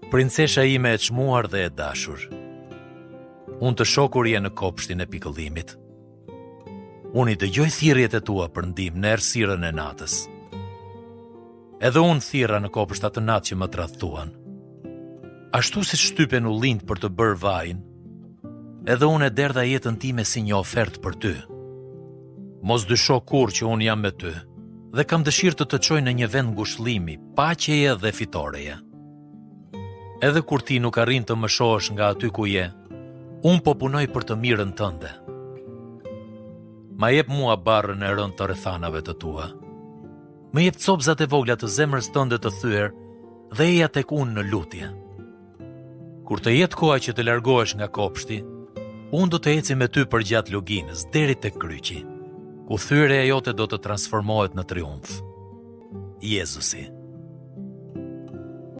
Princesha ime e çmuar dhe e dashur, unë të shokur je në kopshtin e pikëllimit. Unë i dëgjoj thirrjet e tua për ndihmë në errësirën e natës. Edhe unë thirra në kopshtat të natë që më tradhtuan. Ashtu si shtypen u lind për të bërë vajin, edhe unë e derdha jetën time si një ofertë për ty. Mos dysho kur që unë jam me ty, dhe kam dëshirë të të çoj në një vend ngushëllimi, paqeje dhe fitoreje. Edhe kur ti nuk arrin të më shohësh nga aty ku je, unë po punoj për të mirën tënde. Ma jep mua barrën e rënd të rrethanave të tua. Më jep copzat e vogla të zemrës tënde të thyer dhe eja tek unë në lutje. Kur të jetë koha që të largohesh nga kopshti, unë do të eci me ty përgjatë luginës deri tek kryqi, ku thyrja jote do të transformohet në triumf. Jezusi.